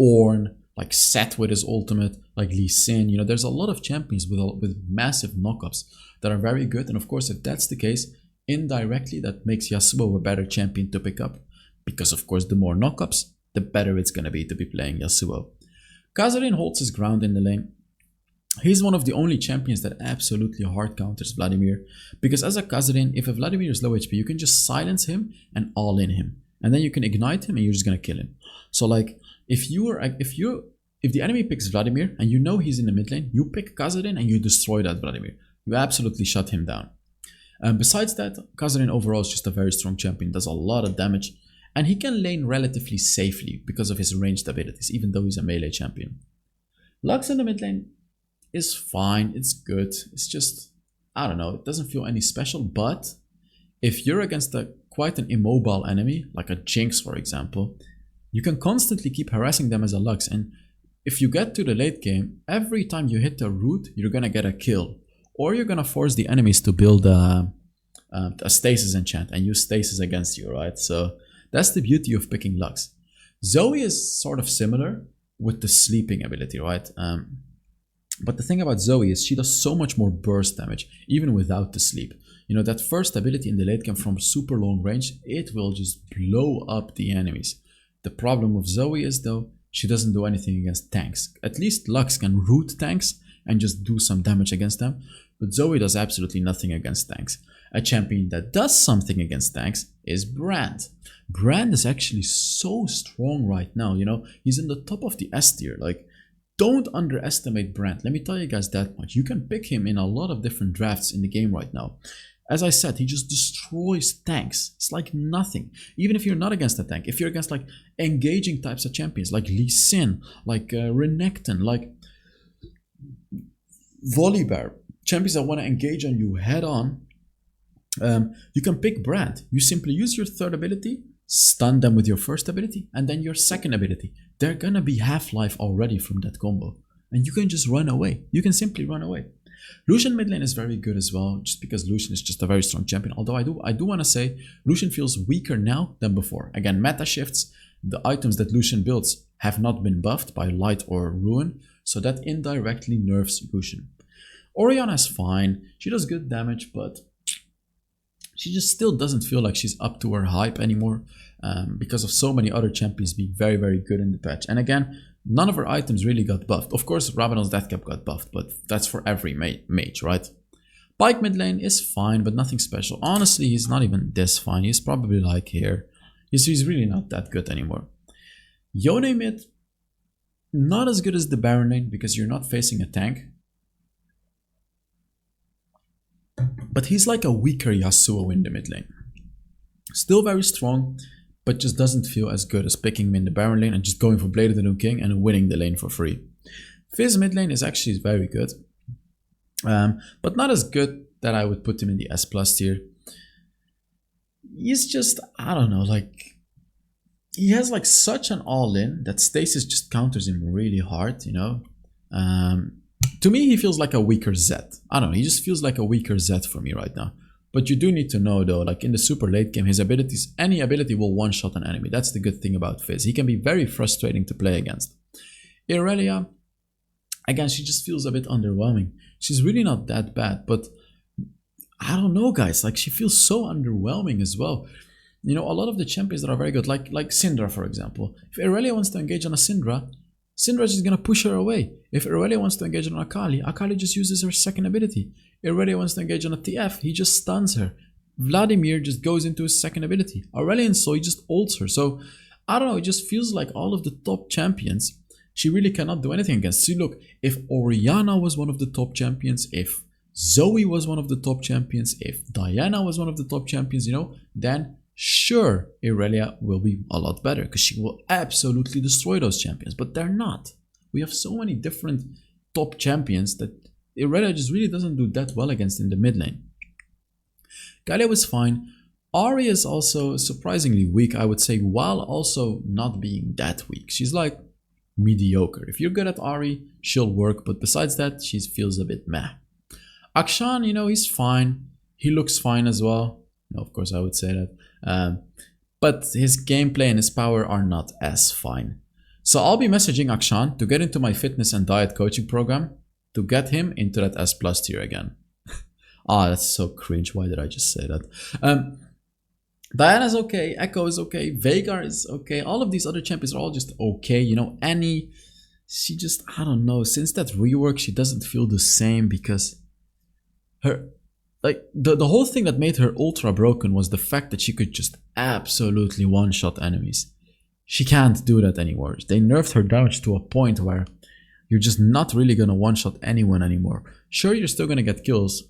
Ornn, like Sett with his ultimate, like Lee Sin. You know, there's a lot of champions with massive knockups that are very good. And of course, if that's the case, indirectly that makes Yasuo a better champion to pick up, because of course the more knockups, the better it's going to be playing Yasuo. Kazarin holds his ground in the lane. He's one of the only champions that absolutely hard counters Vladimir, because as a Kazarin, if a Vladimir is low HP, you can just silence him and all in him, and then you can ignite him and you're just gonna kill him. So like, if the enemy picks Vladimir and you know he's in the mid lane, you pick Kazarin and you destroy that Vladimir. You absolutely shut him down. Besides that, Kazarin overall is just a very strong champion, does a lot of damage, and he can lane relatively safely because of his ranged abilities, even though he's a melee champion. Lux in the mid lane is fine, it's good, it's just, I don't know, it doesn't feel any special. But if you're against quite an immobile enemy, like a Jinx for example, you can constantly keep harassing them as a Lux, and if you get to the late game, every time you hit a root, you're gonna get a kill, or you're gonna force the enemies to build a stasis enchant and use stasis against you, right? So that's the beauty of picking Lux. Zoe is sort of similar with the sleeping ability, right? But the thing about Zoe is she does so much more burst damage, even without the sleep. You know, that first ability in the late game from super long range, it will just blow up the enemies. The problem with Zoe is though, she doesn't do anything against tanks. At least Lux can root tanks and just do some damage against them, but Zoe does absolutely nothing against tanks. A champion that does something against tanks is Brand. Brand is actually so strong right now, you know, he's in the top of the S tier. Like, don't underestimate Brand. Let me tell you guys that much. You can pick him in a lot of different drafts in the game right now. As I said, he just destroys tanks. It's like nothing. Even if you're not against a tank, if you're against like engaging types of champions, like Lee Sin, like Renekton, like Volibear, champions that want to engage on you head on, you can pick Brand. You simply use your third ability, stun them with your first ability, and then your second ability. They're gonna be half-life already from that combo, and you can just run away. You can simply run away. Lucian mid lane is very good as well, just because Lucian is just a very strong champion. Although I do want to say Lucian feels weaker now than before. Again, meta shifts. The items that Lucian builds have not been buffed by Light or Ruin, so that indirectly nerfs Lucian. Orianna is fine. She does good damage, but she just still doesn't feel like she's up to her hype anymore, because of so many other champions being very, very good in the patch. And again, none of her items really got buffed. Of course, Rabadon's Deathcap got buffed, but that's for every mage, right? Pyke mid lane is fine, but nothing special. Honestly, he's not even this fine. He's probably like here. He's really not that good anymore. Yone mid, not as good as the Baron lane because you're not facing a tank. But he's like a weaker Yasuo in the mid lane. Still very strong, but just doesn't feel as good as picking him in the Baron lane and just going for Blade of the New King and winning the lane for free. Fizz mid lane is actually very good, but not as good that I would put him in the S+ tier. He's just, I don't know, like, he has like such an all-in that Stasis just counters him really hard, you know. To me, he feels like a weaker Zed. I don't know, he just feels like a weaker Zed for me right now. But you do need to know though, like in the super late game, his abilities, any ability will one-shot an enemy. That's the good thing about Fizz. He can be very frustrating to play against. Irelia, again, she just feels a bit underwhelming. She's really not that bad, but I don't know, guys. Like, she feels so underwhelming as well. you know, a lot of the champions that are very good, like Syndra, for example. If Irelia wants to engage on a Syndra, Syndra is just gonna push her away. If Irelia wants to engage on Akali, Akali just uses her second ability. Irelia wants to engage on a TF, he just stuns her. Vladimir just goes into his second ability. Aurelion Soy just ults her. So I don't know, it just feels like all of the top champions, she really cannot do anything against. See, look, if Orianna was one of the top champions, if Zoe was one of the top champions, if Diana was one of the top champions, you know, then sure, Irelia will be a lot better because she will absolutely destroy those champions, but they're not. We have so many different top champions that Irelia just really doesn't do that well against in the mid lane. Galio was fine. Ahri is also surprisingly weak, I would say, while also not being that weak. She's like mediocre. If you're good at Ahri, she'll work, but besides that, she feels a bit meh. Akshan, you know, he's fine. He looks fine as well. No, of course, I would say that. But his gameplay and his power are not as fine. So I'll be messaging Akshan to get into my fitness and diet coaching program to get him into that S+ tier again. Ah, that's so cringe. Why did I just say that? Diana's okay. Echo is okay. Veigar is okay. All of these other champions are all just okay. You know, Annie, she just, I don't know. Since that rework, she doesn't feel the same because her, like, the whole thing that made her ultra broken was the fact that she could just absolutely one-shot enemies. She can't do that anymore. They nerfed her damage to a point where you're just not really going to one-shot anyone anymore. Sure, you're still going to get kills.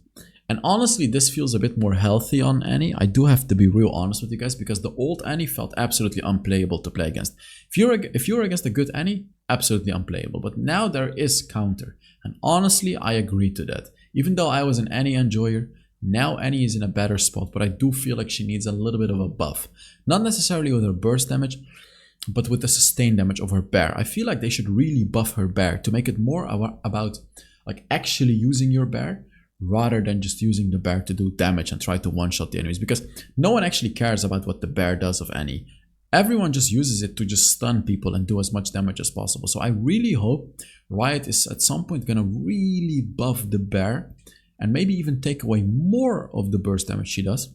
And honestly, this feels a bit more healthy on Annie. I do have to be real honest with you guys because the old Annie felt absolutely unplayable to play against. If you're against a good Annie, absolutely unplayable. But now there is counter. And honestly, I agree to that. Even though I was an Annie enjoyer, now Annie is in a better spot. But I do feel like she needs a little bit of a buff. Not necessarily with her burst damage, but with the sustained damage of her bear. I feel like they should really buff her bear to make it more about like actually using your bear, rather than just using the bear to do damage and try to one-shot the enemies, because no one actually cares about what the bear does of Annie. Everyone just uses it to just stun people and do as much damage as possible. So I really hope Riot is at some point gonna really buff the bear and maybe even take away more of the burst damage she does.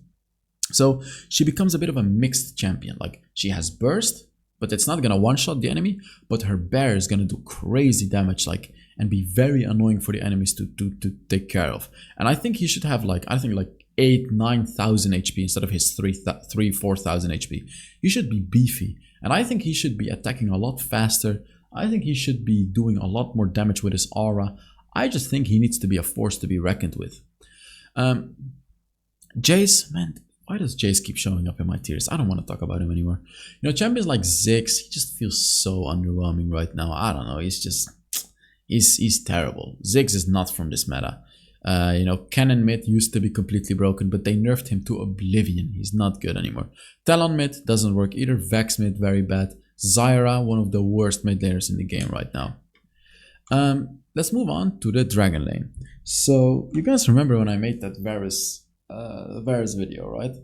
So she becomes a bit of a mixed champion. Like, she has burst, but it's not gonna one-shot the enemy, but her bear is gonna do crazy damage, like, and be very annoying for the enemies to take care of. And I think he should have like 8,000-9,000 HP instead of his 4,000 HP. He should be beefy, and I think he should be attacking a lot faster. I think he should be doing a lot more damage with his aura. I just think he needs to be a force to be reckoned with. Jace, man, why does Jace keep showing up in my tiers? I don't want to talk about him anymore. You know, champions like Ziggs, he just feels so underwhelming right now. I don't know, he's terrible. Ziggs is not from this meta. You know, Cannon mid used to be completely broken, but they nerfed him to oblivion. He's not good anymore. Talon mid doesn't work either. Vex mid, very bad. Zyra, one of the worst mid laners in the game right now. Let's move on to the Dragon lane. So, you guys remember when I made that Varus video, right?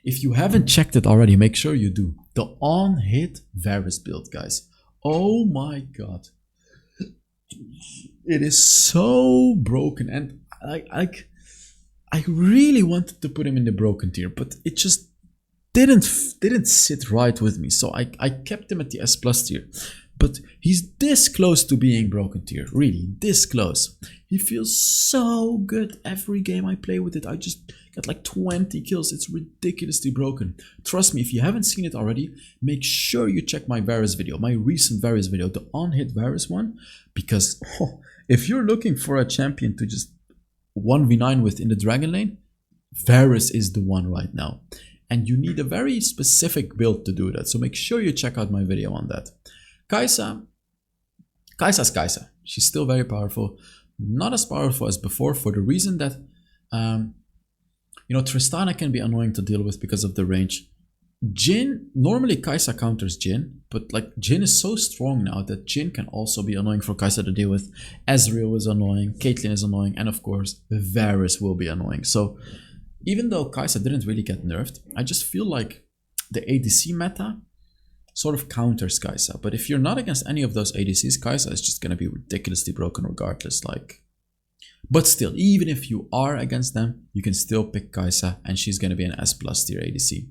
If you haven't checked it already, make sure you do. The on-hit Varus build, guys. Oh my god. It is so broken, and I really wanted to put him in the broken tier, but it just didn't sit right with me. So I kept him at the S+ tier, but he's this close to being broken tier, really this close. He feels so good every game I play with it. I just got like 20 kills. It's ridiculously broken. Trust me, if you haven't seen it already, make sure you check my Varus video, my recent Varus video, the on-hit Varus one, because if you're looking for a champion to just 1v9 with in the Dragon lane, Varus is the one right now. And you need a very specific build to do that. So make sure you check out my video on that. Kai'Sa's Kai'Sa. She's still very powerful. Not as powerful as before for the reason that, you know, Tristana can be annoying to deal with because of the range. Jhin, normally Kai'Sa counters Jhin, but like Jhin is so strong now that Jhin can also be annoying for Kai'Sa to deal with. Ezreal is annoying, Caitlyn is annoying, and of course Varus will be annoying. So even though Kai'Sa didn't really get nerfed, I just feel like the ADC meta sort of counters Kai'Sa. But if you're not against any of those ADCs, Kai'Sa is just going to be ridiculously broken regardless. Like, but still, even if you are against them, you can still pick Kai'Sa, and she's going to be an S+ tier ADC.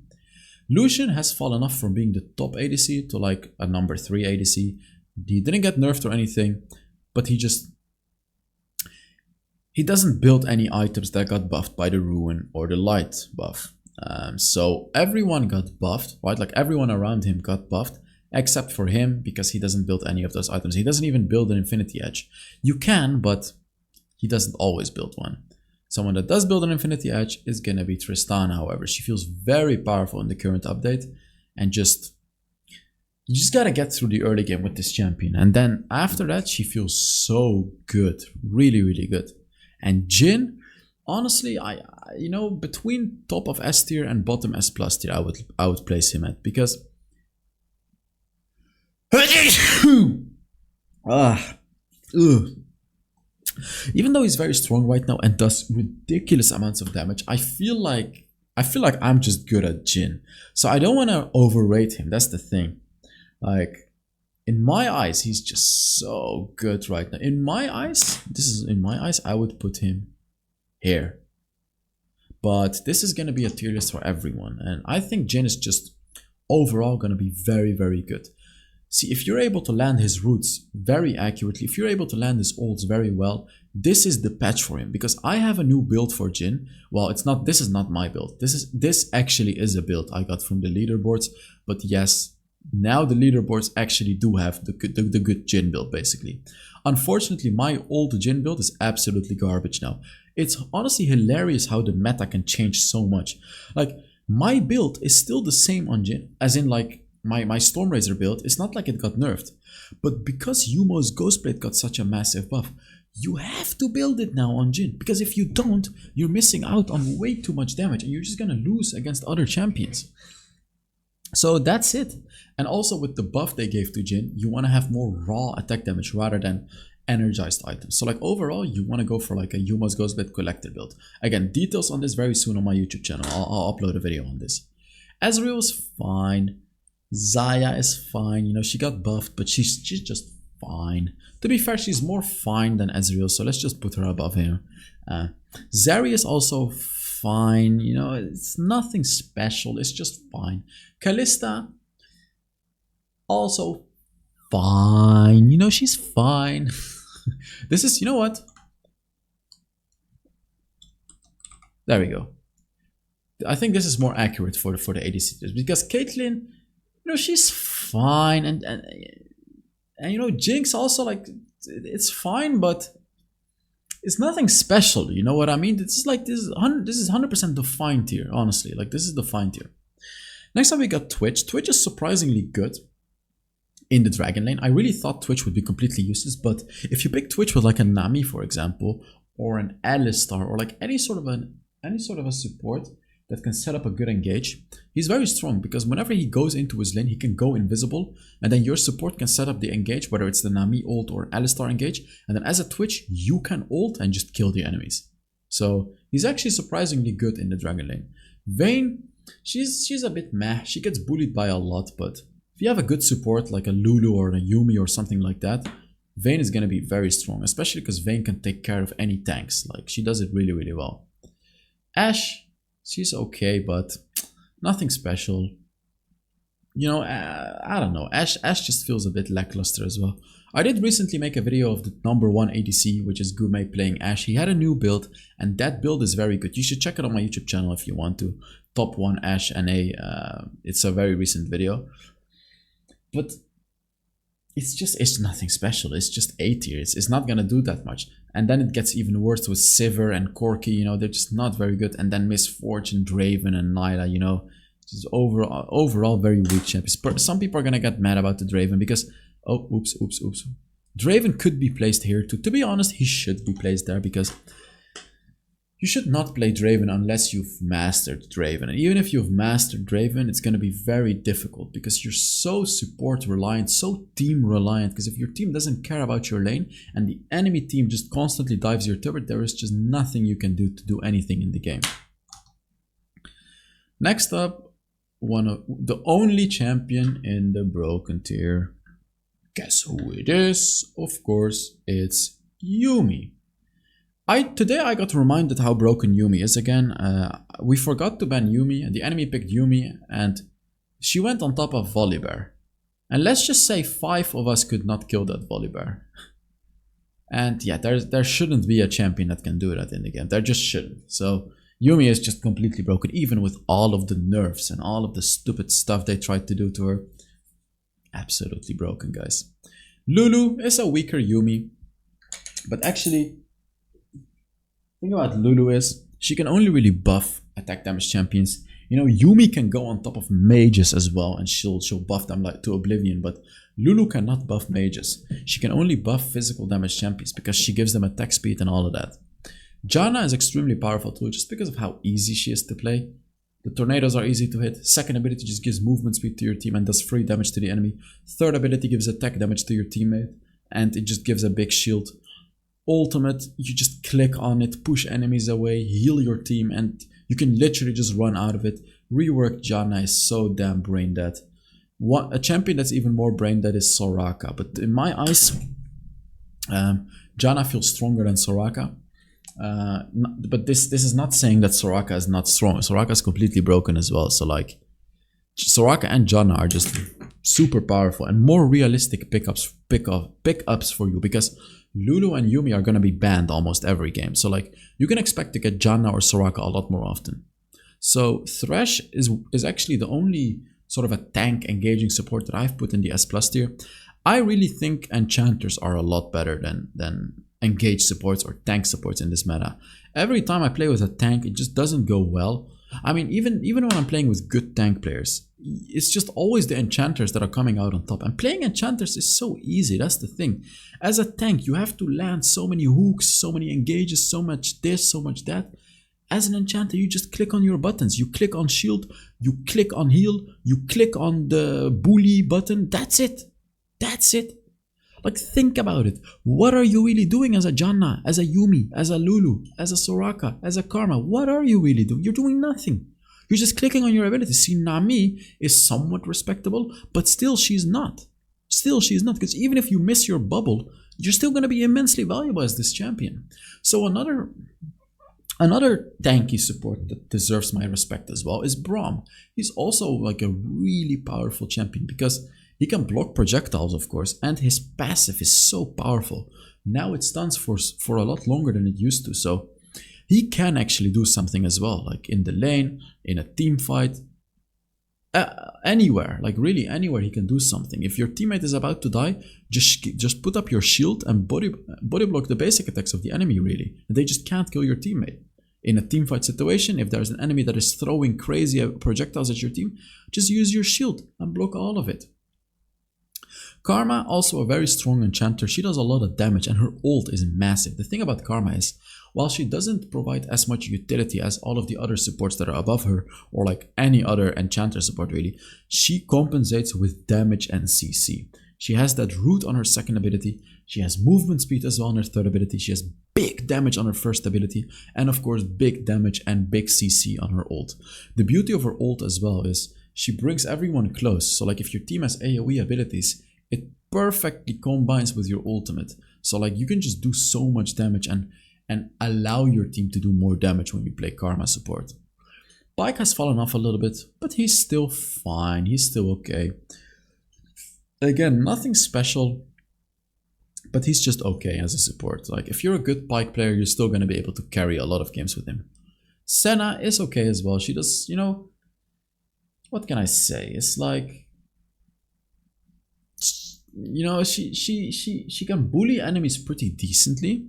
Lucian has fallen off from being the top ADC to like a number 3 ADC. He didn't get nerfed or anything, but he doesn't build any items that got buffed by the Ruin or the Light buff. So everyone got buffed, right? Like everyone around him got buffed, except for him, because he doesn't build any of those items. He doesn't even build an Infinity Edge. You can, but he doesn't always build one. Someone that does build an Infinity Edge is gonna be Tristana, however. She feels very powerful in the current update, and you just gotta get through the early game with this champion. And then after that, she feels so good, really, really good. And Jhin, honestly, you know, between top of S tier and bottom S plus tier, I would place him at, because even though he's very strong right now and does ridiculous amounts of damage, I feel like I'm just good at Jhin. So I don't want to overrate him. That's the thing. Like, in my eyes, he's just so good right now. In my eyes, I would put him here. But this is going to be a tier list for everyone. And I think Jhin is just overall going to be very, very good. See, if you're able to land his roots very accurately, if you're able to land his ults very well, this is the patch for him. Because I have a new build for Jhin. Well, this is not my build. This actually is a build I got from the leaderboards. But yes, now the leaderboards actually do have the good Jhin build, basically. Unfortunately, my old Jhin build is absolutely garbage now. It's honestly hilarious how the meta can change so much. Like, my build is still the same on Jhin, as in like, my Stormrazor build, it's not like it got nerfed. But because Yumo's Ghostblade got such a massive buff, you have to build it now on Jhin. Because if you don't, you're missing out on way too much damage and you're just gonna lose against other champions. So that's it. And also with the buff they gave to Jhin, you want to have more raw attack damage rather than energized items. So like overall, you want to go for like a Yumo's Ghostblade collector build. Again, details on this very soon on my YouTube channel. I'll upload a video on this. Ezreal is fine. Xayah is fine, you know, she got buffed, but she's just fine. To be fair, she's more fine than Ezreal, so let's just put her above him. Zeri is also fine, you know, it's nothing special, it's just fine. Kalista, also fine, you know, she's fine. This is, you know what? There we go. I think this is more accurate for the ADC, because Caitlyn, you know, she's fine, and you know, Jinx also, like, it's fine, but it's nothing special. You know what I mean? This is 100% the fine tier, honestly. Like, this is the fine tier. Next up, we got Twitch. Twitch is surprisingly good in the Dragon lane. I really thought Twitch would be completely useless, but if you pick Twitch with like a Nami, for example, or an Alistar, or like any sort of a support that can set up a good engage, he's very strong, because whenever he goes into his lane, he can go invisible, and then your support can set up the engage, whether it's the Nami ult or Alistar engage, and then as a Twitch, you can ult and just kill the enemies. So he's actually surprisingly good in the Dragon lane. Vayne, she's a bit meh. She gets bullied by a lot, but if you have a good support like a Lulu or a Yumi or something like that, Vayne is going to be very strong, especially because Vayne can take care of any tanks. Like, she does it really, really well. Ashe, she's okay, but nothing special. You know, I don't know. Ashe just feels a bit lackluster as well. I did recently make a video of the #1 ADC, which is Gume playing Ashe. He had a new build, and that build is very good. You should check it on my YouTube channel if you want to. Top 1 Ashe NA. It's a very recent video. But it's nothing special. It's just A tier. It's not gonna do that much. And then it gets even worse with Sivir and Corki. You know, they're just not very good. And then Miss Fortune, Draven, and Nyla. You know, just overall very weak champions. Some people are gonna get mad about the Draven because, oh, oops. Draven could be placed here too. To be honest, he should be placed there, because you should not play Draven unless you've mastered Draven. And even if you've mastered Draven, it's going to be very difficult, because you're so support reliant, so team reliant. Because if your team doesn't care about your lane and the enemy team just constantly dives your turret, there is just nothing you can do to do anything in the game. Next up, one of the only champion in the broken tier. Guess who it is? Of course, it's Yuumi. Today I got reminded how broken Yuumi is again. We forgot to ban Yuumi, and the enemy picked Yuumi, and She went on top of Volibear. And let's just say 5 of us could not kill that Volibear. And yeah, there shouldn't be a champion that can do that in the game. There just shouldn't. So Yuumi is just completely broken, even with all of the nerfs and all of the stupid stuff they tried to do to her. Absolutely broken, guys. Lulu is a weaker Yuumi. But actually, the thing about Lulu is she can only really buff attack damage champions. You know, Yuumi can go on top of mages as well, and she'll buff them like to oblivion, but Lulu cannot buff mages. She can only buff physical damage champions because she gives them attack speed and all of that. Janna is extremely powerful too, just because of how easy she is to play. The tornadoes are easy to hit. Second ability just gives movement speed to your team and does free damage to the enemy. Third ability gives attack damage to your teammate, and it just gives a big shield. Ultimate, you just click on it, push enemies away, heal your team, and you can literally just run out of it. Reworked Janna is so damn brain dead. A champion that's even more brain dead is Soraka, but in my eyes, Janna feels stronger than Soraka. But this is not saying that Soraka is not strong. Soraka is completely broken as well. So like, Soraka and Janna are just super powerful and more realistic pickups for you, because Lulu and Yuumi are gonna be banned almost every game. So like, you can expect to get Janna or Soraka a lot more often. So Thresh is actually the only sort of a tank engaging support that I've put in the S+ tier. I really think enchanters are a lot better than engage supports or tank supports in this meta. Every time I play with a tank, it just doesn't go well. I mean, even when I'm playing with good tank players, it's just always the enchanters that are coming out on top. And playing enchanters is so easy, that's the thing. As a tank, you have to land so many hooks, so many engages, so much this, so much that. As an enchanter, you just click on your buttons. You click on shield, you click on heal, you click on the bully button. That's it. That's it. Like, think about it. What are you really doing as a Janna, as a Yuumi, as a Lulu, as a Soraka, as a Karma? What are you really doing? You're doing nothing. You're just clicking on your abilities. See, Nami is somewhat respectable, but still she's not. Still she's not, because even if you miss your bubble, you're still going to be immensely valuable as this champion. So another tanky support that deserves my respect as well is Braum. He's also like a really powerful champion because he can block projectiles, of course, and his passive is so powerful. Now it stuns for a lot longer than it used to, so he can actually do something as well, like in the lane, in a team fight, anywhere, like really anywhere he can do something. If your teammate is about to die, just put up your shield and body block the basic attacks of the enemy, really. They just can't kill your teammate. In a teamfight situation, if there's an enemy that is throwing crazy projectiles at your team, just use your shield and block all of it. Karma, also a very strong enchanter. She does a lot of damage and her ult is massive. The thing about Karma is, while she doesn't provide as much utility as all of the other supports that are above her, or like any other enchanter support really, she compensates with damage and CC. She has that root on her second ability, she has movement speed as well on her third ability, she has big damage on her first ability, and of course big damage and big CC on her ult. The beauty of her ult as well is she brings everyone close, so like if your team has AoE abilities, it perfectly combines with your ultimate. So like you can just do so much damage and allow your team to do more damage when you play Karma support. Pyke has fallen off a little bit, but he's still fine, he's still okay. Again, nothing special, but he's just okay as a support. Like if you're a good Pyke player, you're still going to be able to carry a lot of games with him. Senna is okay as well. She does, you know, what can I say? It's like, you know, she can bully enemies pretty decently.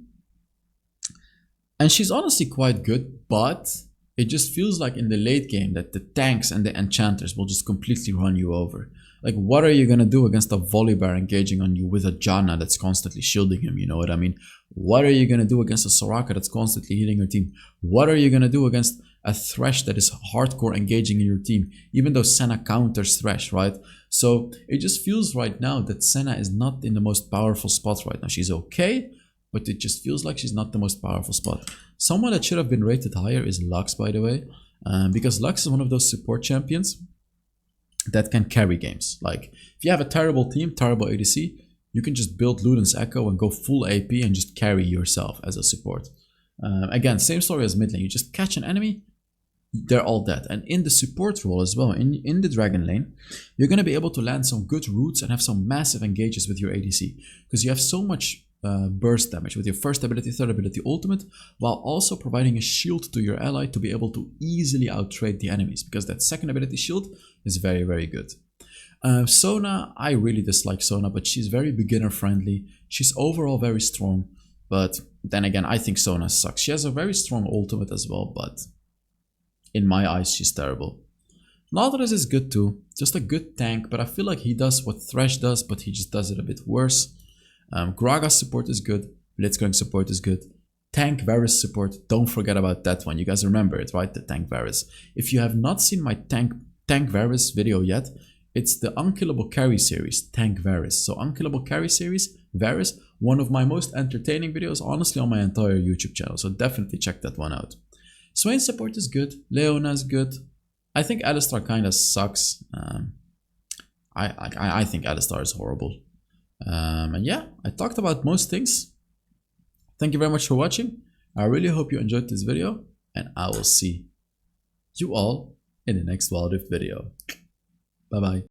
And she's honestly quite good, but it just feels like in the late game that the tanks and the enchanters will just completely run you over. Like, what are you going to do against a Volibear engaging on you with a Janna that's constantly shielding him, you know what I mean? What are you going to do against a Soraka that's constantly healing your team? What are you going to do against a Thresh that is hardcore engaging in your team, even though Senna counters Thresh, right? So it just feels right now that Senna is not in the most powerful spot right now. She's okay, but it just feels like she's not the most powerful spot. Someone that should have been rated higher is Lux, by the way, because Lux is one of those support champions that can carry games. Like, if you have a terrible team, terrible ADC, you can just build Luden's Echo and go full AP and just carry yourself as a support. Again, same story as mid lane. You just catch an enemy, they're all dead. And in the support role as well, in the dragon lane, you're going to be able to land some good roots and have some massive engages with your ADC, because you have so much burst damage with your first ability, third ability, ultimate, while also providing a shield to your ally to be able to easily outtrade the enemies, because that second ability shield is very, very good. Sona, I really dislike Sona, but she's very beginner friendly. She's overall very strong, but then again, I think Sona sucks. She has a very strong ultimate as well, but in my eyes, she's terrible. Nautilus is good too, just a good tank, but I feel like he does what Thresh does, but he just does it a bit worse. Gragas support is good, Blitzcrank support is good. Tank Varus support, don't forget about that one. You guys remember it, right? The Tank Varus. If you have not seen my Tank Varus video yet, it's the Unkillable Carry series, Tank Varus. So Unkillable Carry series, Varus, one of my most entertaining videos, honestly, on my entire YouTube channel. So definitely check that one out. Swain support is good, Leona is good. I think Alistar kind of sucks. I think Alistar is horrible. And yeah, I talked about most things. Thank you very much for watching. I really hope you enjoyed this video, and I will see you all in the next Wild Rift video. Bye bye.